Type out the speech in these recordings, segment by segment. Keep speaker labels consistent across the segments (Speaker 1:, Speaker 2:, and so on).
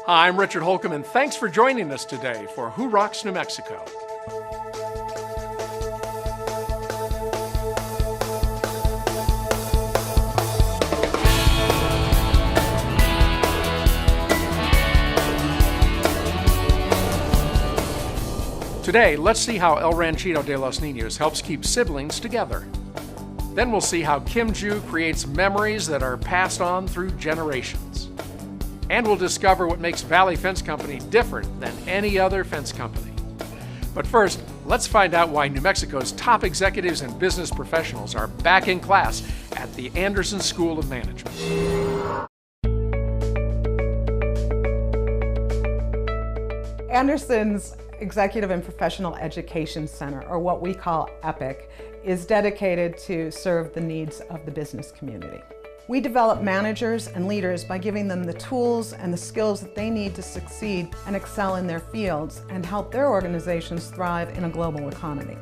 Speaker 1: Hi, I'm Richard Holcomb, and thanks for joining us today for Who Rocks New Mexico? Today, let's see how El Ranchito de los Niños helps keep siblings together. Then we'll see how Kim Ju creates memories that are passed on through generations. And we'll discover what makes Valley Fence Company different than any other fence company. But first, let's find out why New Mexico's top executives and business professionals are back in class at the Anderson School of Management.
Speaker 2: Anderson's Executive and Professional Education Center, or what we call EPIC, is dedicated to serve the needs of the business community. We develop managers and leaders by giving them the tools and the skills that they need to succeed and excel in their fields and help their organizations thrive in a global economy.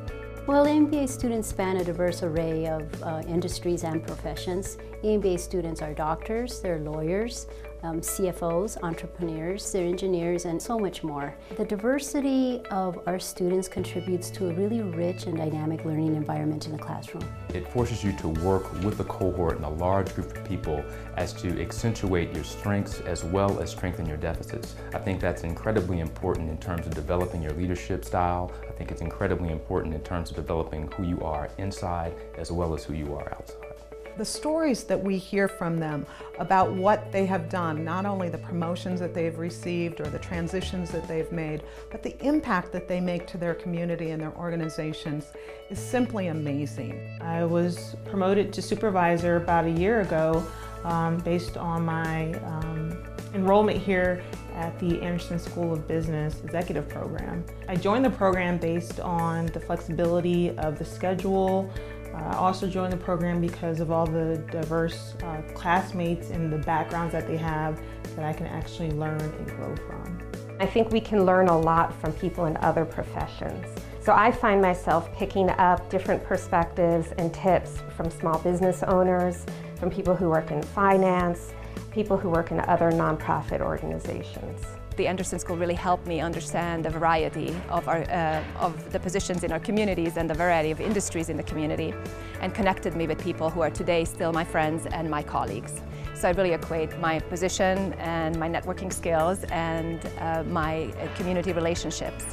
Speaker 3: Well, MBA students span a diverse array of industries and professions. MBA students are doctors, they're lawyers, CFOs, entrepreneurs, they're engineers, and so much more. The diversity of our students contributes to a really rich and dynamic learning environment in the classroom.
Speaker 4: It forces you to work with a cohort and a large group of people as to accentuate your strengths as well as strengthen your deficits. I think that's incredibly important in terms of developing your leadership style. I think it's incredibly important in terms of developing who you are inside as well as who you are outside.
Speaker 2: The stories that we hear from them about what they have done, not only the promotions that they've received or the transitions that they've made, but the impact that they make to their community and their organizations is simply amazing.
Speaker 5: I was promoted to supervisor about a year ago based on my enrollment here at the Anderson School of Business Executive Program. I joined the program based on the flexibility of the schedule. I also joined the program because of all the diverse classmates and the backgrounds that they have that I can actually learn and grow from.
Speaker 6: I think we can learn a lot from people in other professions. So I find myself picking up different perspectives and tips from small business owners, from people who work in finance, people who work in other nonprofit organizations.
Speaker 7: The Anderson School really helped me understand the variety of the positions in our communities and the variety of industries in the community, and connected me with people who are today still my friends and my colleagues. So I really equate my position and my networking skills and my community relationships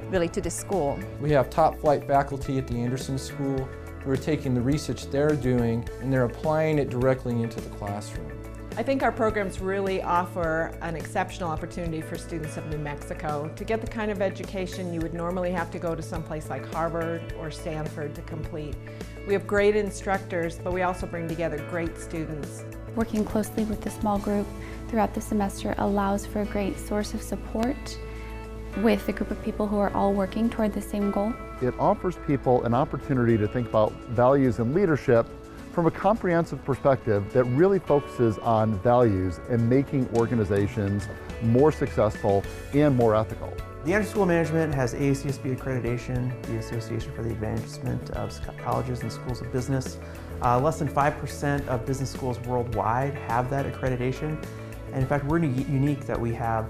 Speaker 7: really to this school.
Speaker 8: We have top flight faculty at the Anderson School who are taking the research they're doing and they're applying it directly into the classroom.
Speaker 9: I think our programs really offer an exceptional opportunity for students of New Mexico to get the kind of education you would normally have to go to someplace like Harvard or Stanford to complete. We have great instructors, but we also bring together great students.
Speaker 10: Working closely with the small group throughout the semester allows for a great source of support with a group of people who are all working toward the same goal.
Speaker 11: It offers people an opportunity to think about values and leadership from a comprehensive perspective that really focuses on values and making organizations more successful and more ethical.
Speaker 12: The Anderson School of Management has AACSB accreditation, the Association for the Advancement of Colleges and Schools of Business. Less than 5% of business schools worldwide have that accreditation. And in fact, we're unique that we have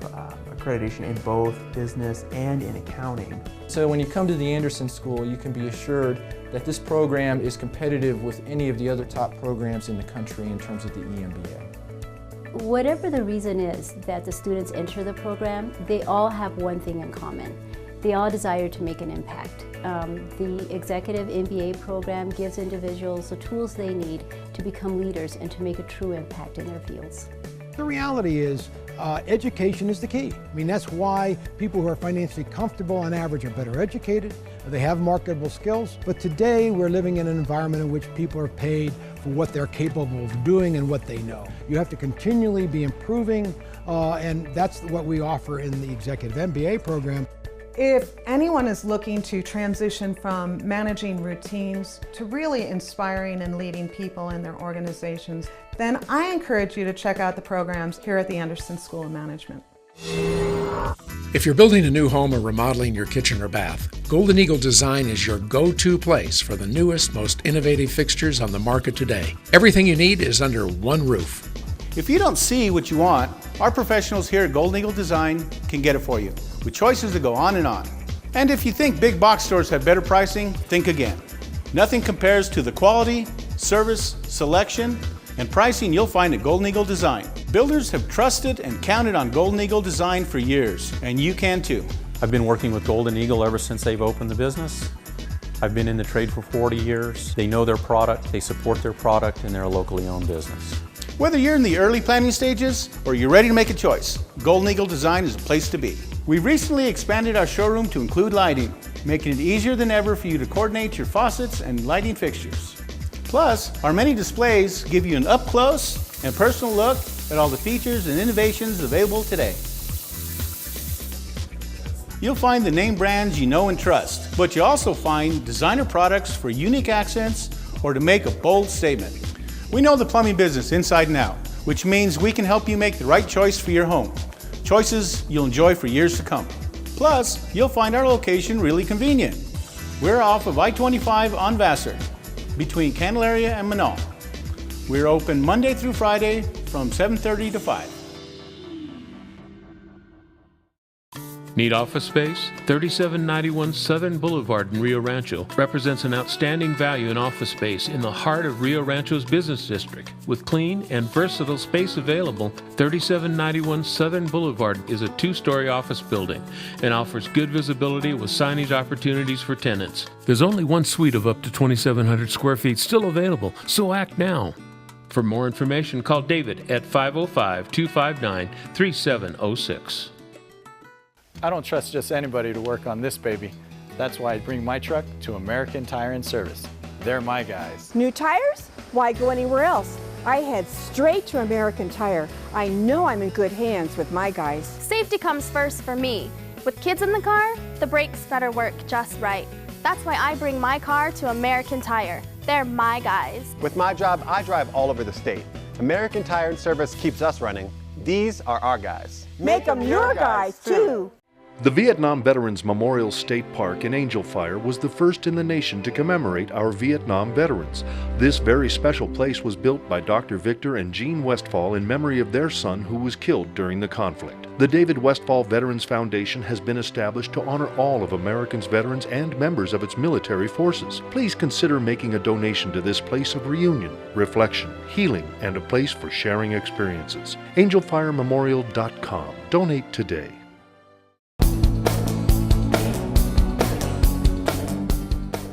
Speaker 12: accreditation in both business and in accounting.
Speaker 8: So when you come to the Anderson School, you can be assured that this program is competitive with any of the other top programs in the country in terms of the EMBA.
Speaker 3: Whatever the reason is that the students enter the program, they all have one thing in common. They all desire to make an impact. The Executive MBA program gives individuals the tools they need to become leaders and to make a true impact in their fields.
Speaker 13: The reality is education is the key. I mean, that's why people who are financially comfortable on average are better educated, they have marketable skills. But today we're living in an environment in which people are paid for what they're capable of doing and what they know. You have to continually be improving, and that's what we offer in the Executive MBA program.
Speaker 2: If anyone is looking to transition from managing routines to really inspiring and leading people in their organizations, then I encourage you to check out the programs here at the Anderson School of Management.
Speaker 1: If you're building a new home or remodeling your kitchen or bath, Golden Eagle Design is your go-to place for the newest, most innovative fixtures on the market today. Everything you need is under one roof.
Speaker 14: If you don't see what you want, our professionals here at Golden Eagle Design can get it for you, with choices that go on and on. And if you think big box stores have better pricing, think again. Nothing compares to the quality, service, selection, and pricing you'll find at Golden Eagle Design. Builders have trusted and counted on Golden Eagle Design for years, and you can too.
Speaker 15: I've been working with Golden Eagle ever since they've opened the business. I've been in the trade for 40 years. They know their product, they support their product, and they're a locally owned business.
Speaker 14: Whether you're in the early planning stages or you're ready to make a choice, Golden Eagle Design is a place to be. We've recently expanded our showroom to include lighting, making it easier than ever for you to coordinate your faucets and lighting fixtures. Plus, our many displays give you an up-close and personal look at all the features and innovations available today. You'll find the name brands you know and trust, but you also find designer products for unique accents or to make a bold statement. We know the plumbing business inside and out, which means we can help you make the right choice for your home. Choices you'll enjoy for years to come. Plus, you'll find our location really convenient. We're off of I-25 on Vassar, between Candelaria and Menaul. We're open Monday through Friday from 7:30 to 5.
Speaker 16: Need office space? 3791 Southern Boulevard in Rio Rancho represents an outstanding value in office space in the heart of Rio Rancho's business district. With clean and versatile space available, 3791 Southern Boulevard is a 2-story office building and offers good visibility with signage opportunities for tenants. There's only one suite of up to 2,700 square feet still available, so act now. For more information, call David at 505-259-3706.
Speaker 17: I don't trust just anybody to work on this baby. That's why I bring my truck to American Tire and Service. They're my guys.
Speaker 18: New tires? Why go anywhere else? I head straight to American Tire. I know I'm in good hands with my guys.
Speaker 19: Safety comes first for me. With kids in the car, the brakes better work just right. That's why I bring my car to American Tire. They're my guys.
Speaker 20: With my job, I drive all over the state. American Tire and Service keeps us running. These are our guys.
Speaker 18: Make them your guys, too.
Speaker 21: The Vietnam Veterans Memorial State Park in Angel Fire was the first in the nation to commemorate our Vietnam veterans. This very special place was built by Dr. Victor and Jean Westphal in memory of their son who was killed during the conflict. The David Westphal Veterans Foundation has been established to honor all of America's veterans and members of its military forces. Please consider making a donation to this place of reunion, reflection, healing, and a place for sharing experiences. AngelFireMemorial.com. Donate today.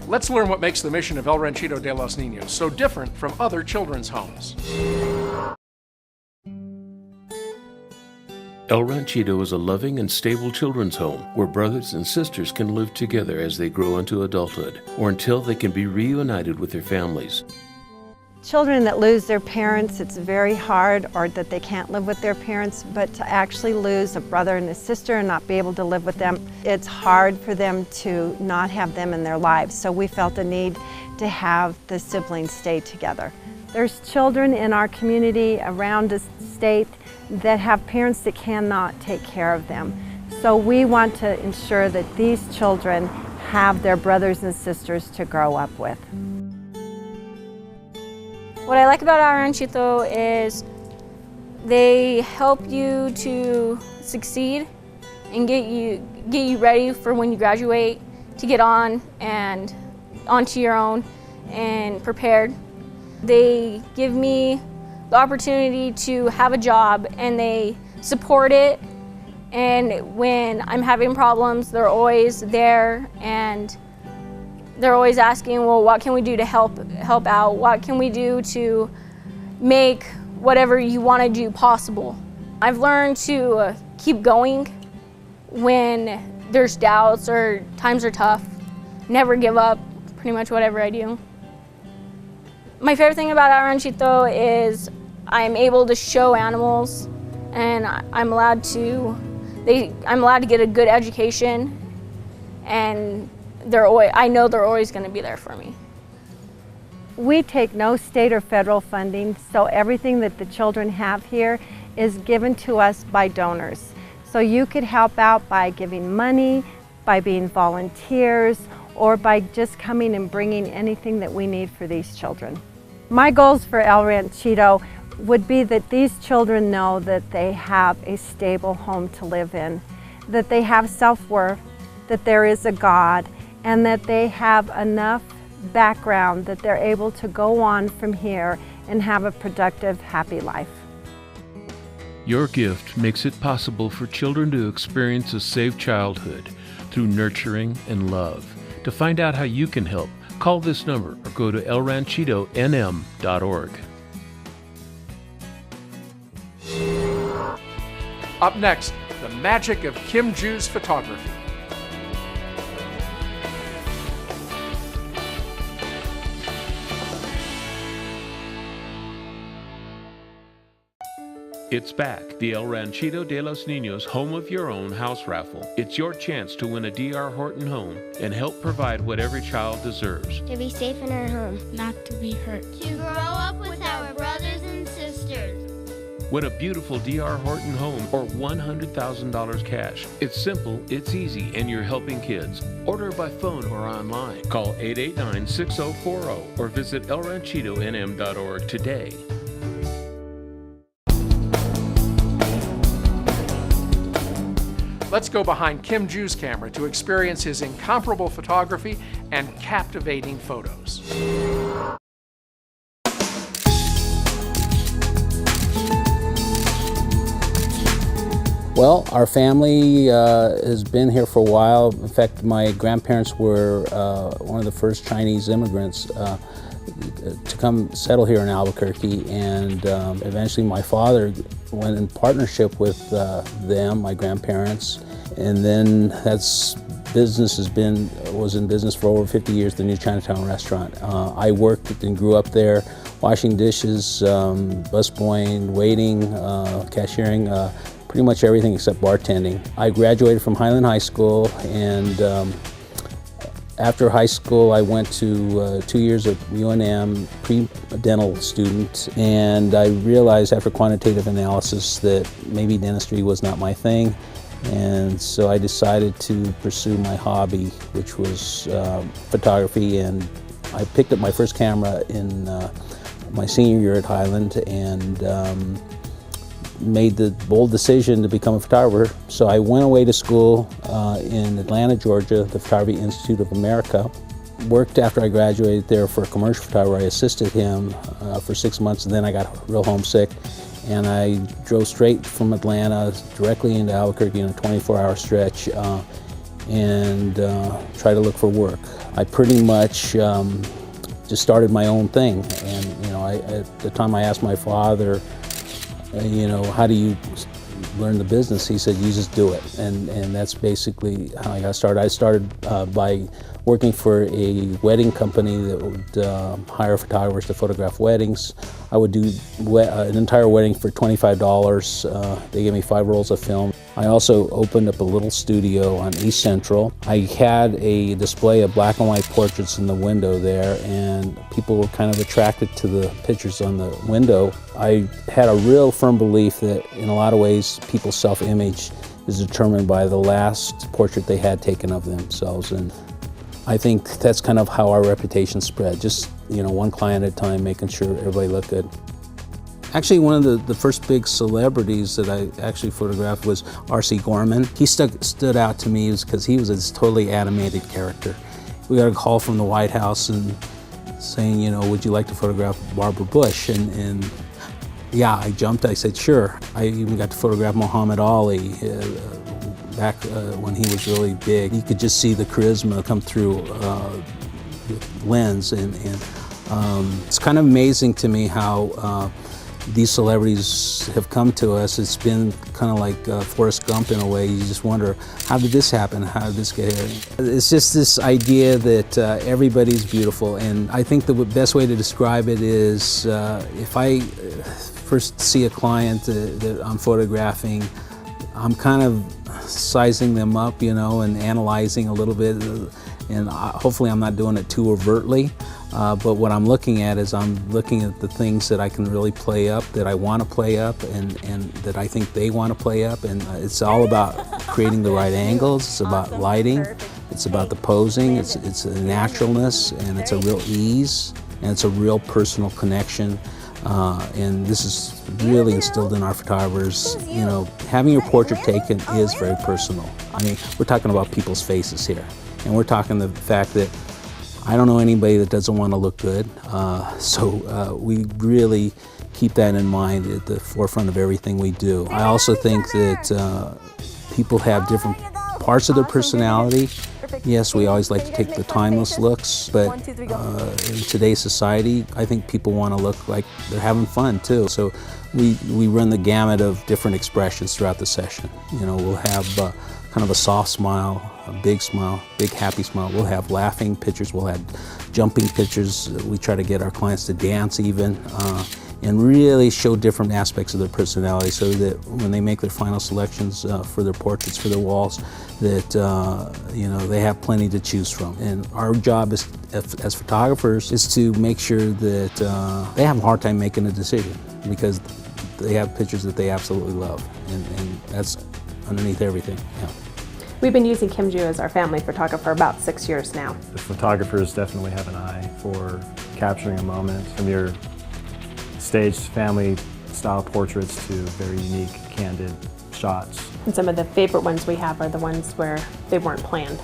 Speaker 1: Let's learn what makes the mission of El Ranchito de los Niños so different from other children's homes.
Speaker 22: El Ranchito is a loving and stable children's home where brothers and sisters can live together as they grow into adulthood or until they can be reunited with their families.
Speaker 23: Children that lose their parents, it's very hard, or that they can't live with their parents, but to actually lose a brother and a sister and not be able to live with them, it's hard for them to not have them in their lives. So we felt the need to have the siblings stay together. There's children in our community around the state that have parents that cannot take care of them. So we want to ensure that these children have their brothers and sisters to grow up with.
Speaker 24: What I like about El Ranchito is they help you to succeed and get you ready for when you graduate to get on and onto your own and prepared. They give me the opportunity to have a job and they support it, and when I'm having problems they're always there and they're always asking, well, what can we do to help out? What can we do to make whatever you want to do possible? I've learned to keep going when there's doubts or times are tough. Never give up, pretty much whatever I do. My favorite thing about El Ranchito is I'm able to show animals, and I'm allowed to get a good education, and I know they're always going to be there for me.
Speaker 23: We take no state or federal funding, so everything that the children have here is given to us by donors. So you could help out by giving money, by being volunteers, or by just coming and bringing anything that we need for these children. My goals for El Ranchito would be that these children know that they have a stable home to live in, that they have self-worth, that there is a God, and that they have enough background that they're able to go on from here and have a productive, happy life.
Speaker 16: Your gift makes it possible for children to experience a safe childhood through nurturing and love. To find out how you can help, call this number or go to elranchitonm.org.
Speaker 1: Up next, the magic of Kim Ju's photography.
Speaker 16: It's back, the El Ranchito de los Niños Home of Your Own house raffle. It's your chance to win a D.R. Horton home and help provide what every child deserves.
Speaker 4: To be safe in our home. Not to be hurt. To grow up with our brothers and sisters.
Speaker 16: Win a beautiful D.R. Horton home or $100,000 cash. It's simple, it's easy, and you're helping kids. Order by phone or online. Call 889-6040 or visit elranchitonm.org today.
Speaker 1: Let's go behind Kim Ju's camera to experience his incomparable photography and captivating photos.
Speaker 5: Well, our family has been here for a while. In fact, my grandparents were one of the first Chinese immigrants to come settle here in Albuquerque, and eventually my father went in partnership with them, my grandparents, and then was in business for over 50 years, the New Chinatown restaurant. I worked and grew up there, washing dishes, busboying, waiting, cashiering, pretty much everything except bartending. I graduated from Highland High School, and after high school, I went to 2 years at UNM, pre-dental student, and I realized after quantitative analysis that maybe dentistry was not my thing, and so I decided to pursue my hobby, which was photography, and I picked up my first camera in my senior year at Highland, and made the bold decision to become a photographer. So I went away to school in Atlanta, Georgia, the Photography Institute of America. Worked after I graduated there for a commercial photographer. I assisted him for 6 months, and then I got real homesick. And I drove straight from Atlanta directly into Albuquerque in a 24-hour stretch and tried to look for work. I pretty much just started my own thing. And at the time I asked my father, how do you learn the business? He said, you just do it. And that's basically how I got started. I started by working for a wedding company that would hire photographers to photograph weddings. I would do an entire wedding for $25. They gave me 5 rolls of film. I also opened up a little studio on East Central. I had a display of black and white portraits in the window there, and people were kind of attracted to the pictures on the window. I had a real firm belief that in a lot of ways people's self-image is determined by the last portrait they had taken of themselves, and I think that's kind of how our reputation spread, just one client at a time, making sure everybody looked good. Actually, one of the first big celebrities that I actually photographed was R.C. Gorman. He stood out to me because he was a totally animated character. We got a call from the White House and saying, would you like to photograph Barbara Bush? And yeah, I jumped. I said, sure. I even got to photograph Muhammad Ali back when he was really big. You could just see the charisma come through the lens, and it's kind of amazing to me how these celebrities have come to us. It's been kind of like Forrest Gump in a way. You just wonder, how did this happen? How did this get here? It's just this idea that everybody's beautiful, and I think the best way to describe it is if I first see a client that I'm photographing, I'm kind of sizing them up, and analyzing a little bit, and hopefully I'm not doing it too overtly. But what I'm looking at is I'm looking at the things that I can really play up, that I want to play up, and that I think they want to play up. And it's all about creating the right angles. It's about lighting. It's about the posing. It's a naturalness, and it's a real ease, and it's a real personal connection. And this is really instilled in our photographers. You know, having your portrait taken is very personal. I mean, we're talking about people's faces here. And we're talking the fact that I don't know anybody that doesn't want to look good. So we really keep that in mind at the forefront of everything we do. I also think that people have different parts of their personality. Yes, we always like to take the timeless looks, but in today's society, I think people want to look like they're having fun too. So we run the gamut of different expressions throughout the session. You know, we'll have kind of a soft smile, a big happy smile. We'll have laughing pictures, we'll have jumping pictures. We try to get our clients to dance even, and really show different aspects of their personality so that when they make their final selections for their portraits, for their walls, that you know, they have plenty to choose from. And our job as photographers is to make sure that they have a hard time making a decision because they have pictures that they absolutely love, and that's underneath everything. Yeah.
Speaker 6: We've been using Kim Ju as our family photographer about 6 years now.
Speaker 7: The photographers definitely have an eye for capturing a moment, from your staged family style portraits to very unique, candid shots.
Speaker 6: And some of the favorite ones we have are the ones where they weren't planned.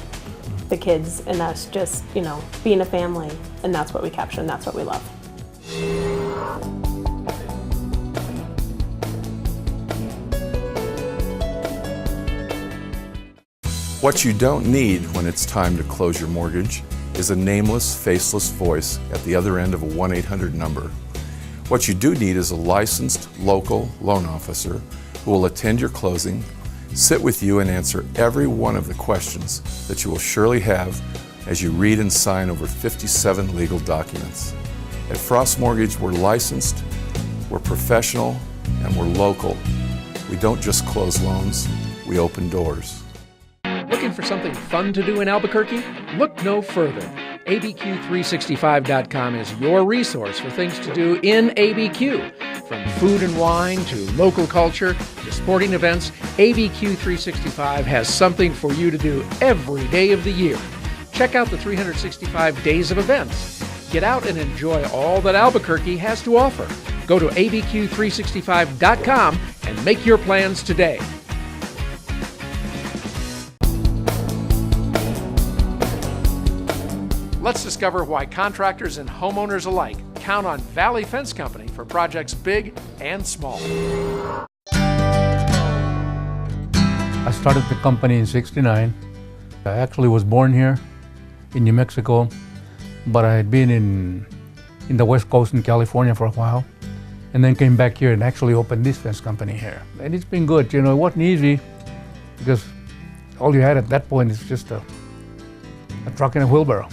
Speaker 6: The kids and us just, you know, being a family, and that's what we capture and that's what we love.
Speaker 9: What you don't need when it's time to close your mortgage is a nameless, faceless voice at the other end of a 1-800 number. What you do need is a licensed local loan officer who will attend your closing, sit with you and answer every one of the questions that you will surely have as you read and sign over 57 legal documents. At Frost Mortgage, we're licensed, we're professional, and we're local. We don't just close loans, we open doors.
Speaker 1: Looking for something fun to do in Albuquerque? Look no further. ABQ365.com is your resource for things to do in ABQ. From food and wine to local culture to sporting events, ABQ365 has something for you to do every day of the year. Check out the 365 days of events. Get out and enjoy all that Albuquerque has to offer. Go to ABQ365.com and make your plans today. Let's discover why contractors and homeowners alike count on Valley Fence Company for projects big and small.
Speaker 10: I started the company in '69. I actually was born here in New Mexico, but I had been in the West Coast in California for a while, and then came back here and actually opened this fence company here. And it's been good. You know, it wasn't easy because all you had at that point is just a truck and a wheelbarrow.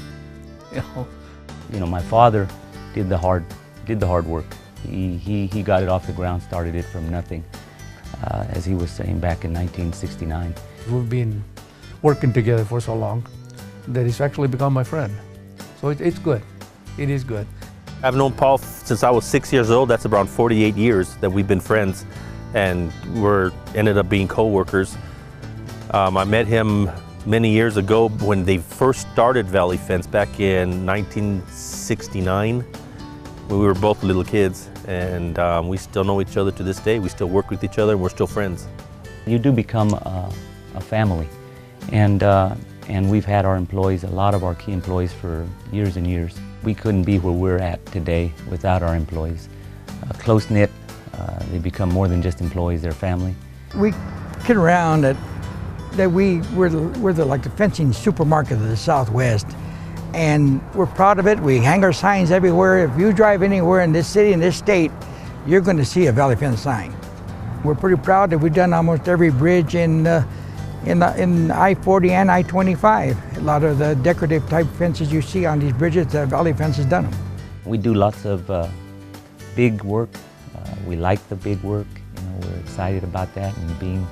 Speaker 25: You know, my father did the hard work. He got it off the ground, started it from nothing, as he was saying back in 1969.
Speaker 10: We've been working together for so long that he's actually become my friend. So it's good. It is good.
Speaker 26: I've known Paul since I was 6 years old. That's around 48 years that we've been friends, and we're ended up being co-workers. I met him many years ago when they first started Valley Fence back in 1969. We were both little kids, and we still know each other to this day. We still work with each other, and we're still friends.
Speaker 25: You do become a family, and we've had our employees, a lot of our key employees, for years and years. We couldn't be where we're at today without our employees. Close-knit, they become more than just employees, they're family.
Speaker 27: We kid around that we're like the fencing supermarket of the Southwest, and we're proud of it. We hang our signs everywhere. If you drive anywhere in this city, in this state, you're going to see a Valley Fence sign. We're pretty proud that we've done almost every bridge in I-40 and I-25. A lot of the decorative type fences you see on these bridges, Valley Fence has done them.
Speaker 25: We do lots of big work. We like the big work. You know, we're excited about that, and being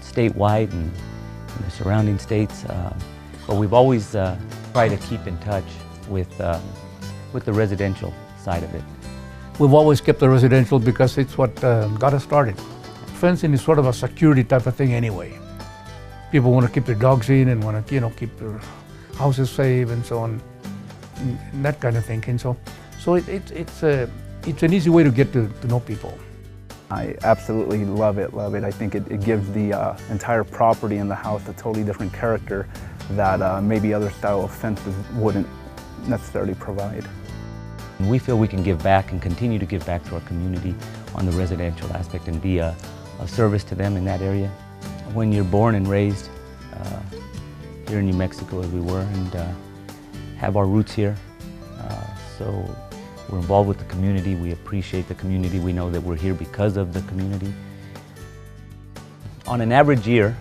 Speaker 25: statewide and in the surrounding states. But we've always tried to keep in touch with the residential side of it.
Speaker 10: We've always kept the residential because it's what got us started. Fencing is sort of a security type of thing anyway. People want to keep their dogs in and want to, you know, keep their houses safe and so on, and that kind of thing. And so it's it's an easy way to get to know people.
Speaker 2: I absolutely love it. I think it gives the entire property and the house a totally different character that maybe other style of fences wouldn't necessarily provide.
Speaker 25: We feel we can give back and continue to give back to our community on the residential aspect and be a service to them in that area. When you're born and raised here in New Mexico, as we were, and have our roots here, so we're involved with the community. We appreciate the community. We know that we're here because of the community. On an average year,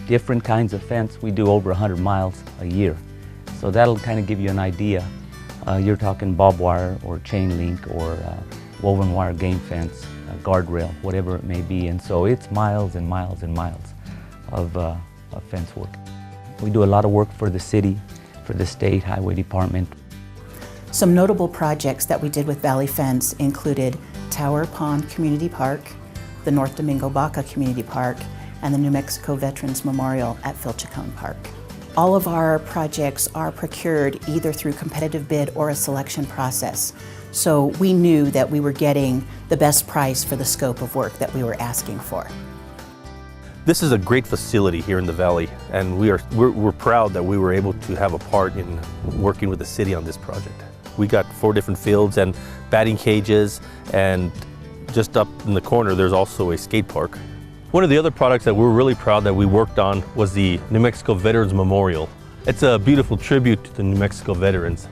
Speaker 25: different kinds of fence, we do over 100 miles a year. So that'll kind of give you an idea. You're talking barbed wire or chain link or woven wire game fence, guardrail, whatever it may be. And so it's miles and miles and miles of fence work. We do a lot of work for the city, for the state highway department.
Speaker 3: Some notable projects that we did with Valley Fence included Tower Pond Community Park, the North Domingo Baca Community Park, and the New Mexico Veterans Memorial at Phil Chacon Park. All of our projects are procured either through competitive bid or a selection process. So we knew that we were getting the best price for the scope of work that we were asking for.
Speaker 26: This is a great facility here in the Valley, and we're proud that we were able to have a part in working with the city on this project. We got 4 different fields and batting cages, and just up in the corner there's also a skate park. One of the other products that we're really proud that we worked on was the New Mexico Veterans Memorial. It's a beautiful tribute to the New Mexico veterans.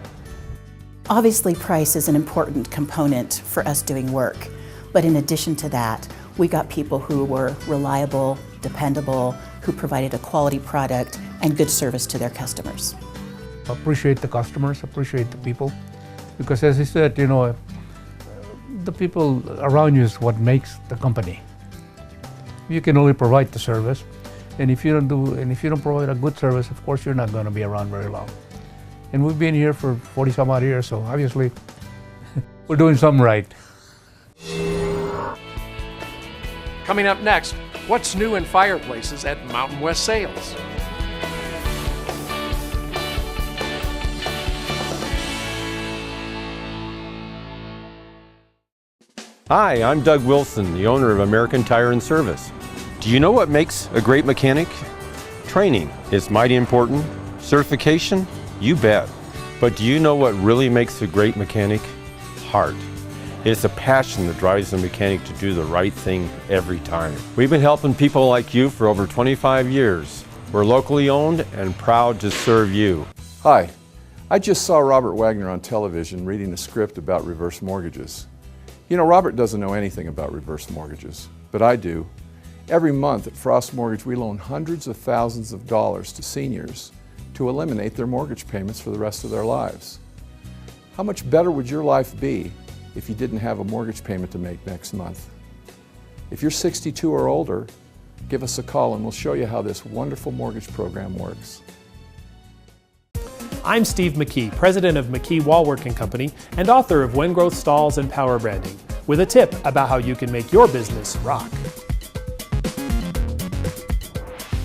Speaker 3: Obviously, price is an important component for us doing work, but in addition to that, we got people who were reliable, dependable, who provided a quality product and good service to their customers.
Speaker 10: Appreciate the customers, appreciate the people, because as I said, you know, the people around you is what makes the company. You can only provide the service, and if you don't provide a good service, of course you're not going to be around very long. And we've been here for 40 some odd years, so obviously we're doing something right.
Speaker 1: Coming up next, what's new in fireplaces at Mountain West Sales?
Speaker 8: Hi, I'm Doug Wilson, the owner of American Tire and Service. Do you know what makes a great mechanic? Training is mighty important. Certification? You bet. But do you know what really makes a great mechanic? Heart. It's a passion that drives the mechanic to do the right thing every time. We've been helping people like you for over 25 years. We're locally owned and proud to serve you.
Speaker 9: Hi, I just saw Robert Wagner on television reading a script about reverse mortgages. You know, Robert doesn't know anything about reverse mortgages, but I do. Every month at Frost Mortgage, we loan hundreds of thousands of dollars to seniors to eliminate their mortgage payments for the rest of their lives. How much better would your life be if you didn't have a mortgage payment to make next month? If you're 62 or older, give us a call and we'll show you how this wonderful mortgage program works.
Speaker 11: I'm Steve McKee, president of McKee Wallworking Company and author of When Growth Stalls and Power Branding, with a tip about how you can make your business rock.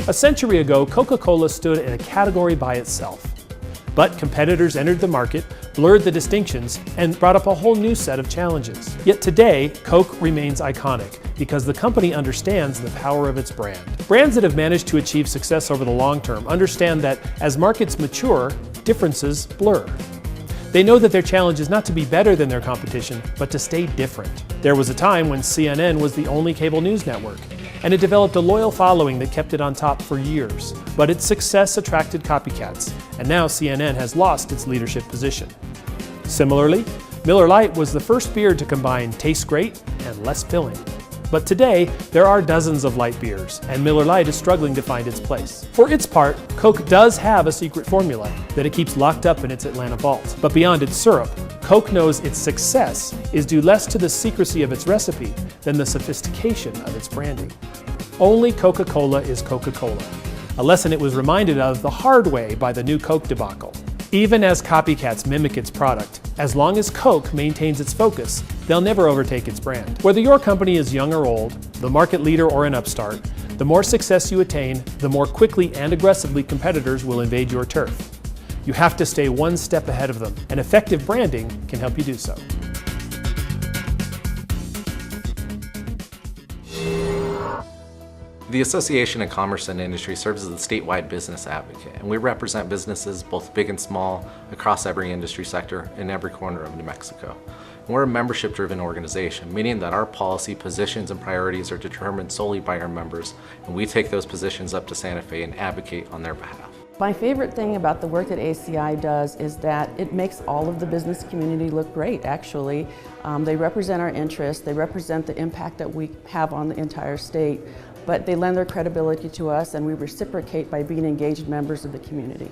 Speaker 11: A century ago, Coca-Cola stood in a category by itself. But competitors entered the market, blurred the distinctions, and brought up a whole new set of challenges. Yet today, Coke remains iconic because the company understands the power of its brand. Brands that have managed to achieve success over the long term understand that as markets mature, differences blur. They know that their challenge is not to be better than their competition, but to stay different. There was a time when CNN was the only cable news network, and it developed a loyal following that kept it on top for years. But its success attracted copycats, and now CNN has lost its leadership position. Similarly, Miller Lite was the first beer to combine taste great and less filling. But today, there are dozens of light beers, and Miller Lite is struggling to find its place. For its part, Coke does have a secret formula that it keeps locked up in its Atlanta vault. But beyond its syrup, Coke knows its success is due less to the secrecy of its recipe than the sophistication of its branding. Only Coca-Cola is Coca-Cola, a lesson it was reminded of the hard way by the new Coke debacle. Even as copycats mimic its product, as long as Coke maintains its focus, they'll never overtake its brand. Whether your company is young or old, the market leader or an upstart, the more success you attain, the more quickly and aggressively competitors will invade your turf. You have to stay one step ahead of them, and effective branding can help you do so.
Speaker 12: The Association of Commerce and Industry serves as a statewide business advocate, and we represent businesses, both big and small, across every industry sector in every corner of New Mexico. And we're a membership-driven organization, meaning that our policy, positions, and priorities are determined solely by our members, and we take those positions up to Santa Fe and advocate on their behalf.
Speaker 13: My favorite thing about the work that ACI does is that it makes all of the business community look great, actually. They represent our interests, they represent the impact that we have on the entire state, but they lend their credibility to us and we reciprocate by being engaged members of the community.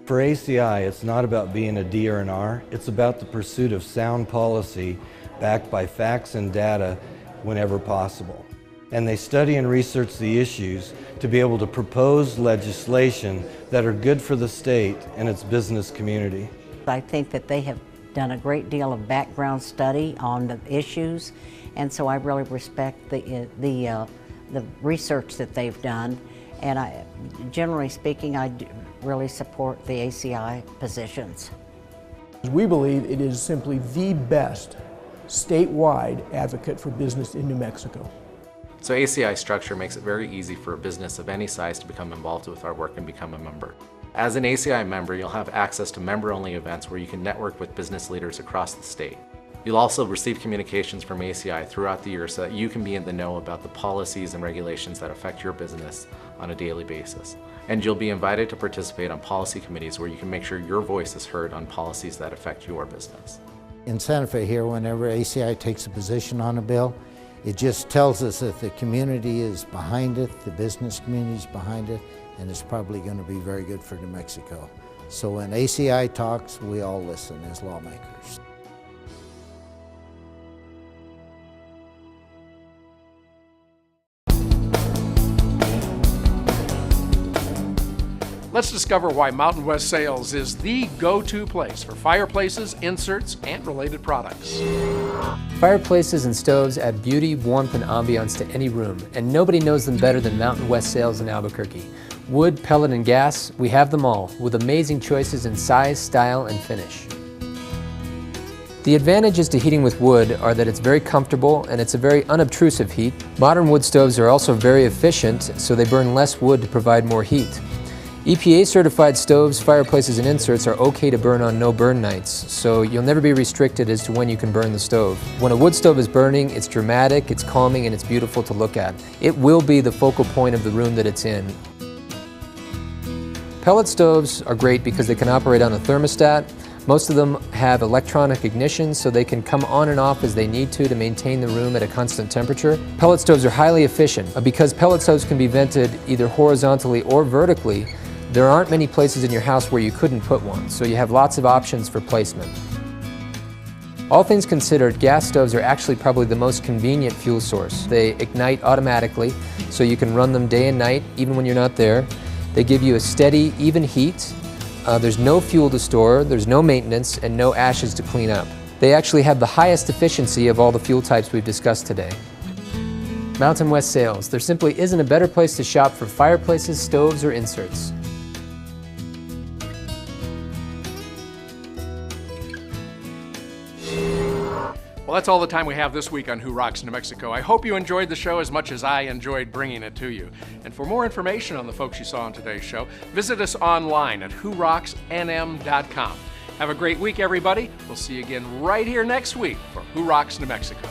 Speaker 14: For ACI, it's not about being a D or an R, it's about the pursuit of sound policy backed by facts and data whenever possible. And they study and research the issues to be able to propose legislation that are good for the state and its business community.
Speaker 15: I think that they have done a great deal of background study on the issues, and so I really respect the research that they've done. And generally speaking, I really support the ACI positions.
Speaker 17: We believe it is simply the best statewide advocate for business in New Mexico.
Speaker 12: So ACI structure makes it very easy for a business of any size to become involved with our work and become a member. As an ACI member, you'll have access to member-only events where you can network with business leaders across the state. You'll also receive communications from ACI throughout the year so that you can be in the know about the policies and regulations that affect your business on a daily basis. And you'll be invited to participate on policy committees where you can make sure your voice is heard on policies that affect your business.
Speaker 19: In Santa Fe here, whenever ACI takes a position on a bill, it just tells us that the community is behind it, the business community is behind it, and it's probably going to be very good for New Mexico. So when ACI talks, we all listen as lawmakers.
Speaker 1: Let's discover why Mountain West Sales is the go-to place for fireplaces, inserts, and related products.
Speaker 20: Fireplaces and stoves add beauty, warmth, and ambiance to any room, and nobody knows them better than Mountain West Sales in Albuquerque. Wood, pellet, and gas, we have them all, with amazing choices in size, style, and finish. The advantages to heating with wood are that it's very comfortable and it's a very unobtrusive heat. Modern wood stoves are also very efficient, so they burn less wood to provide more heat. EPA certified stoves, fireplaces, and inserts are okay to burn on no burn nights, so you'll never be restricted as to when you can burn the stove. When a wood stove is burning, it's dramatic, it's calming, and it's beautiful to look at. It will be the focal point of the room that it's in. Pellet stoves are great because they can operate on a thermostat. Most of them have electronic ignition, so they can come on and off as they need to maintain the room at a constant temperature. Pellet stoves are highly efficient. Because pellet stoves can be vented either horizontally or vertically, there aren't many places in your house where you couldn't put one, so you have lots of options for placement. All things considered, gas stoves are actually probably the most convenient fuel source. They ignite automatically, so you can run them day and night, even when you're not there. They give you a steady, even heat. There's no fuel to store, there's no maintenance, and no ashes to clean up. They actually have the highest efficiency of all the fuel types we've discussed today. Mountain West Sales. There simply isn't a better place to shop for fireplaces, stoves, or inserts.
Speaker 1: Well, that's all the time we have this week on Who Rocks New Mexico. I hope you enjoyed the show as much as I enjoyed bringing it to you. And for more information on the folks you saw on today's show, visit us online at whorocksnm.com. Have a great week, everybody. We'll see you again right here next week for Who Rocks New Mexico.